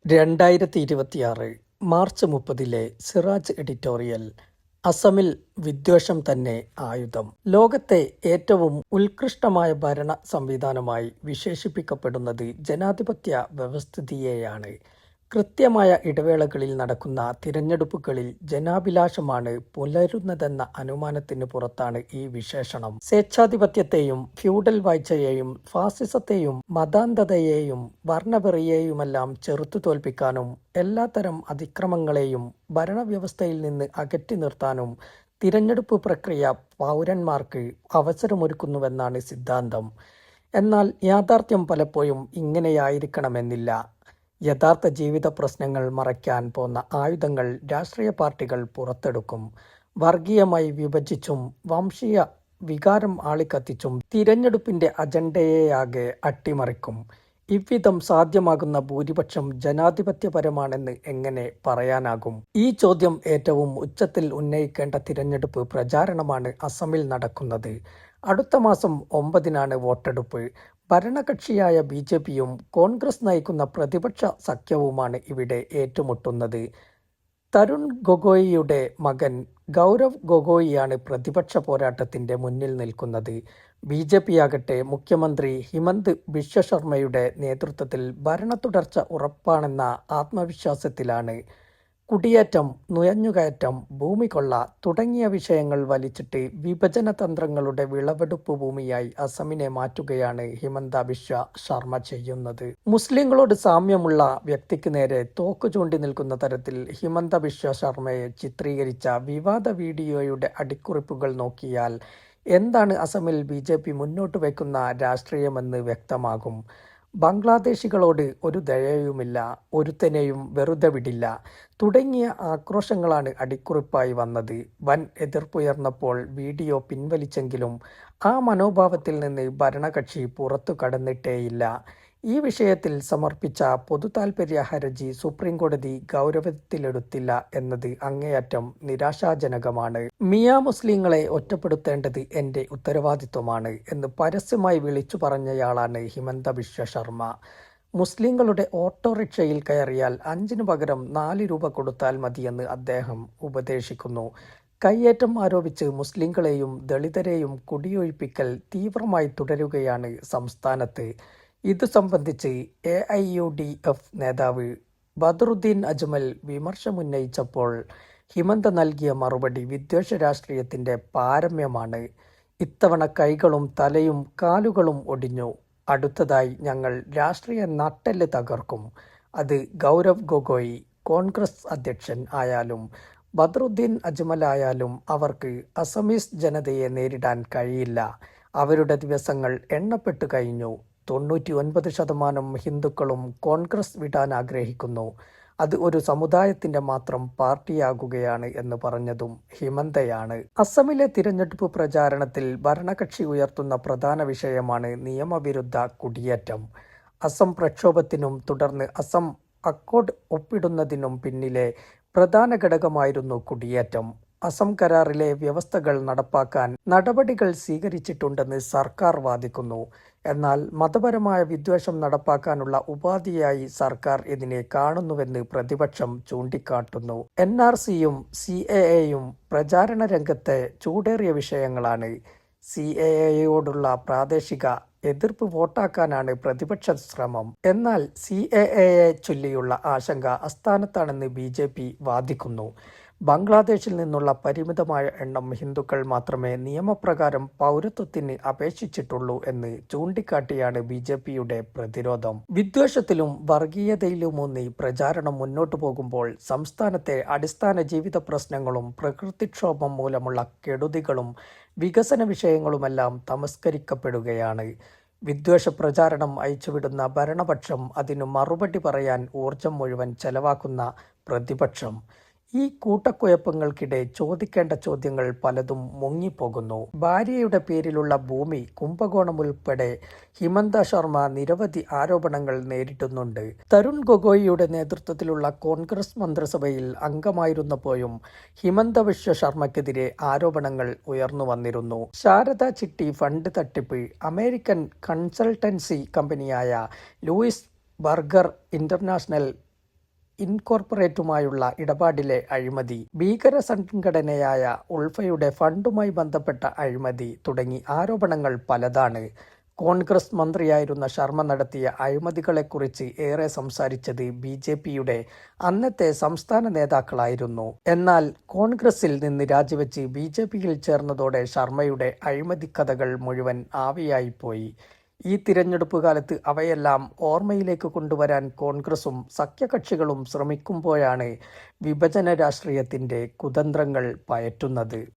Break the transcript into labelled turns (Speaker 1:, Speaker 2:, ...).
Speaker 1: 2026 March 30 Siraj editorial. അസമിൽ വിദ്വേഷം തന്നെ ആയുധം. ലോകത്തെ ഏറ്റവും ഉത്കൃഷ്ടമായ ഭരണ സംവിധാനമായി വിശേഷിപ്പിക്കപ്പെടുന്നത് ജനാധിപത്യ വ്യവസ്ഥിതിയെയാണ്. കൃത്യമായ ഇടവേളകളിൽ നടക്കുന്ന തിരഞ്ഞെടുപ്പുകളിൽ ജനാഭിലാഷമാണ് പുലരുന്നതെന്ന അനുമാനത്തിന് പുറത്താണ് ഈ വിശേഷണം. സ്വേച്ഛാധിപത്യത്തെയും ഫ്യൂഡൽ വാഴ്ചയെയും ഫാസിസത്തെയും മതാന്ധതയെയും വർണ്ണവെറിയെയുമെല്ലാം ചെറുത്തു തോൽപ്പിക്കാനും എല്ലാത്തരം അതിക്രമങ്ങളെയും ഭരണവ്യവസ്ഥയിൽ നിന്ന് അകറ്റി നിർത്താനും തിരഞ്ഞെടുപ്പ് പ്രക്രിയ പൗരന്മാർക്ക് അവസരമൊരുക്കുന്നുവെന്നാണ് സിദ്ധാന്തം. എന്നാൽ യാഥാർത്ഥ്യം പലപ്പോഴും ഇങ്ങനെയായിരിക്കണമെന്നില്ല. യഥാർത്ഥ ജീവിത പ്രശ്നങ്ങൾ മറയ്ക്കാൻ പോന്ന ആയുധങ്ങൾ രാഷ്ട്രീയ പാർട്ടികൾ പുറത്തെടുക്കും. വർഗീയമായി വിഭജിച്ചും വംശീയ വികാരം ആളിക്കത്തിച്ചും തിരഞ്ഞെടുപ്പിന്റെ അജണ്ടയെയാകെ അട്ടിമറിക്കും. ഇவ்விധം സാധ്യമാകുന്ന ഭൂരിപക്ഷം ജനാധിപത്യപരമാണെന്ന് എങ്ങനെ പറയാനാകും? ഈ ചോദ്യം ഏറ്റവും ഉച്ചത്തിൽ ഉന്നയിക്കേണ്ട തിരഞ്ഞെടുപ്പ് പ്രചാരണമാണ് അസമിൽ നടക്കുന്നത്. അടുത്ത മാസം 9-നാണ് വോട്ടെടുപ്പ്. ഭരണകക്ഷിയായ ബിജെപിയും കോൺഗ്രസ് നയിക്കുന്ന പ്രതിപക്ഷ സഖ്യവുമാണ് ഇവിടെ ഏറ്റുമുട്ടുന്നത്. തരുൺ ഗൊഗോയിയുടെ മകൻ ഗൗരവ് ഗൊഗോയിയാണ് പ്രതിപക്ഷ പോരാട്ടത്തിന്റെ മുന്നിൽ നിൽക്കുന്നത്. ബിജെപിയാകട്ടെ മുഖ്യമന്ത്രി ഹിമന്ത് ബിശ്വ ശർമ്മയുടെ നേതൃത്വത്തിൽ ഭരണത്തുടർച്ച ഉറപ്പാണെന്ന ആത്മവിശ്വാസത്തിലാണ്. കുടിയേറ്റം, നുഴഞ്ഞുകയറ്റം, ഭൂമികൊള്ള തുടങ്ങിയ വിഷയങ്ങൾ വലിച്ചിട്ട് വിഭജന തന്ത്രങ്ങളുടെ വിളവെടുപ്പ് ഭൂമിയായി അസമിനെ മാറ്റുകയാണ് ഹിമന്ത ബിശ്വ ശർമ്മ ചെയ്യുന്നത്. മുസ്ലിങ്ങളോട് സാമ്യമുള്ള വ്യക്തിക്ക് നേരെ തോക്ക് ചൂണ്ടി നിൽക്കുന്ന തരത്തിൽ ഹിമന്ത ബിശ്വ ശർമ്മയെ ചിത്രീകരിച്ച വിവാദ വീഡിയോയുടെ അടിക്കുറിപ്പുകൾ നോക്കിയാൽ എന്താണ് അസമിൽ ബിജെപി മുന്നോട്ട് വയ്ക്കുന്ന രാഷ്ട്രീയമെന്ന് വ്യക്തമാകും. ബംഗ്ലാദേശികളോട് ഒരു ദയയുമില്ല, ഒരുത്തനെയും വെറുതെ വിടില്ല തുടങ്ങിയ ആക്രോശങ്ങളാണ് അടിക്കുറിപ്പായി വന്നത്. വൻ എതിർപ്പുയർന്നപ്പോൾ വീഡിയോ പിൻവലിച്ചെങ്കിലും ആ മനോഭാവത്തിൽ നിന്ന് ഭരണകക്ഷി പുറത്തു കടന്നിട്ടേയില്ല. ഈ വിഷയത്തിൽ സമർപ്പിച്ച പൊതുതാൽപര്യ ഹർജി സുപ്രീംകോടതി ഗൗരവത്തിലെടുത്തില്ല എന്നത് അങ്ങേയറ്റം നിരാശാജനകമാണ്. മിയാ മുസ്ലിങ്ങളെ ഒറ്റപ്പെടുത്തേണ്ടത് എന്റെ ഉത്തരവാദിത്വമാണ് എന്ന് പരസ്യമായി വിളിച്ചു പറഞ്ഞയാളാണ് ഹിമന്ത ബിശ്വ ശർമ്മ. മുസ്ലിങ്ങളുടെ ഓട്ടോറിക്ഷയിൽ കയറിയാൽ 5-ന് പകരം 4 രൂപ കൊടുത്താൽ മതിയെന്ന് അദ്ദേഹം ഉപദേശിക്കുന്നു. കയ്യേറ്റം ആരോപിച്ച് മുസ്ലിങ്ങളെയും ദളിതരെയും കുടിയൊഴിപ്പിക്കൽ തീവ്രമായി തുടരുകയാണ് സംസ്ഥാനത്ത്. ഇതു സംബന്ധിച്ച് AIUDF നേതാവ് ബദറുദ്ദീൻ അജ്മൽ വിമർശമുന്നയിച്ചപ്പോൾ ഹിമന്ത നൽകിയ മറുപടി വിദ്വേഷ രാഷ്ട്രീയത്തിന്റെ പാരമ്യമാണ്. ഇത്തവണ കൈകളും തലയും കാലുകളും ഒടിഞ്ഞു. അടുത്തതായി ഞങ്ങൾ രാഷ്ട്രീയ നട്ടെല്ല് തകർക്കും. അത് ഗൗരവ് ഗൊഗോയി കോൺഗ്രസ് അധ്യക്ഷൻ ആയാലും ബദറുദ്ദീൻ അജ്മലായാലും അവർക്ക് അസമീസ് ജനതയെ നേരിടാൻ കഴിയില്ല. അവരുടെ ദിവസങ്ങൾ എണ്ണപ്പെട്ടു കഴിഞ്ഞു. 99% ഹിന്ദുക്കളും കോൺഗ്രസ് വിടാൻ ആഗ്രഹിക്കുന്നു. അത് ഒരു സമുദായത്തിന്റെ മാത്രം പാർട്ടിയാകുകയാണ് എന്ന് പറഞ്ഞതും ഹിമന്തയാണ്. അസമിലെ തിരഞ്ഞെടുപ്പ് പ്രചാരണത്തിൽ ഭരണകക്ഷി ഉയർത്തുന്ന പ്രധാന വിഷയമാണ് നിയമവിരുദ്ധ കുടിയേറ്റം. അസം പ്രക്ഷോഭത്തിനും തുടർന്ന് അസം അക്കോർഡ് ഒപ്പിടുന്നതിനും പിന്നിലെ പ്രധാന ഘടകമായിരുന്നു കുടിയേറ്റം. അസം കരാറിലെ വ്യവസ്ഥകൾ നടപ്പാക്കാൻ നടപടികൾ സ്വീകരിച്ചിട്ടുണ്ടെന്ന് സർക്കാർ വാദിക്കുന്നു. എന്നാൽ മതപരമായ വിദ്വേഷം നടപ്പാക്കാനുള്ള ഉപാധിയായി സർക്കാർ ഇതിനെ കാണുന്നുവെന്ന് പ്രതിപക്ഷം ചൂണ്ടിക്കാട്ടുന്നു. NRCയും CAAയും പ്രചാരണ രംഗത്തെ ചൂടേറിയ വിഷയങ്ങളാണ്. CAAയോടുള്ള പ്രാദേശിക എതിർപ്പ് വോട്ടാക്കാനാണ് പ്രതിപക്ഷ ശ്രമം. എന്നാൽ CAAയെ ചൊല്ലിയുള്ള ആശങ്ക അസ്ഥാനത്താണെന്ന് BJP വാദിക്കുന്നു. ബംഗ്ലാദേശിൽ നിന്നുള്ള പരിമിതമായ എണ്ണം ഹിന്ദുക്കൾ മാത്രമേ നിയമപ്രകാരം പൗരത്വത്തിന് അപേക്ഷിച്ചിട്ടുള്ളൂ എന്ന് ചൂണ്ടിക്കാട്ടിയാണ് BJPയുടെ പ്രതിരോധം. വിദ്വേഷത്തിലും വർഗീയതയിലുമൂന്നി പ്രചാരണം മുന്നോട്ടു പോകുമ്പോൾ സംസ്ഥാനത്തെ അടിസ്ഥാന ജീവിത പ്രശ്നങ്ങളും പ്രകൃതിക്ഷോഭം മൂലമുള്ള കെടുതികളും വികസന വിഷയങ്ങളുമെല്ലാം തമസ്കരിക്കപ്പെടുകയാണ്. വിദ്വേഷ പ്രചാരണം അയച്ചുവിടുന്ന ഭരണപക്ഷം അതിനു മറുപടി പറയാൻ ഊർജം മുഴുവൻ ചെലവാക്കുന്ന പ്രതിപക്ഷം. ഈ കൂട്ടക്കുഴപ്പങ്ങൾക്കിടെ ചോദിക്കേണ്ട ചോദ്യങ്ങൾ പലതും മുങ്ങിപ്പോകുന്നു. ഭാര്യയുടെ പേരിലുള്ള ഭൂമി കുംഭകോണം ഉൾപ്പെടെ ഹിമന്ത ശർമ്മ നിരവധി ആരോപണങ്ങൾ നേരിടുന്നുണ്ട്. തരുൺ ഗൊഗോയിയുടെ നേതൃത്വത്തിലുള്ള കോൺഗ്രസ് മന്ത്രിസഭയിൽ അംഗമായിരുന്നപ്പോഴും ഹിമന്ത ബിശ്വ ശർമ്മയ്ക്കെതിരെ ആരോപണങ്ങൾ ഉയർന്നു വന്നിരുന്നു. ശാരദ ചിട്ടി ഫണ്ട് തട്ടിപ്പ്, അമേരിക്കൻ കൺസൾട്ടൻസി കമ്പനിയായ ലൂയിസ് ബർഗർ ഇന്റർനാഷണൽ ഇൻകോർപ്പറേറ്റുമായുള്ള ഇടപാടിലെ അഴിമതി, ഭീകര സംഘടനയായ ഉൾഫയുടെ ഫണ്ടുമായി ബന്ധപ്പെട്ട അഴിമതി തുടങ്ങി ആരോപണങ്ങൾ പലതാണ്. കോൺഗ്രസ് മന്ത്രിയായിരുന്ന ശർമ്മ നടത്തിയ അഴിമതികളെക്കുറിച്ച് ഏറെ സംസാരിച്ചത് ബിജെപിയുടെ അന്നത്തെ സംസ്ഥാന നേതാക്കളായിരുന്നു. എന്നാൽ കോൺഗ്രസിൽ നിന്ന് രാജിവെച്ച് ബിജെപിയിൽ ചേർന്നതോടെ ശർമ്മയുടെ അഴിമതിക്കഥകൾ മുഴുവൻ ആവിയായിപ്പോയി. ഈ തിരഞ്ഞെടുപ്പ് കാലത്ത് അവയെല്ലാം ഓർമ്മയിലേക്ക് കൊണ്ടുവരാൻ കോൺഗ്രസും സഖ്യകക്ഷികളും ശ്രമിക്കുമ്പോഴാണ് വിഭജന രാഷ്ട്രീയത്തിന്റെ കുതന്ത്രങ്ങൾ പയറ്റുന്നത്.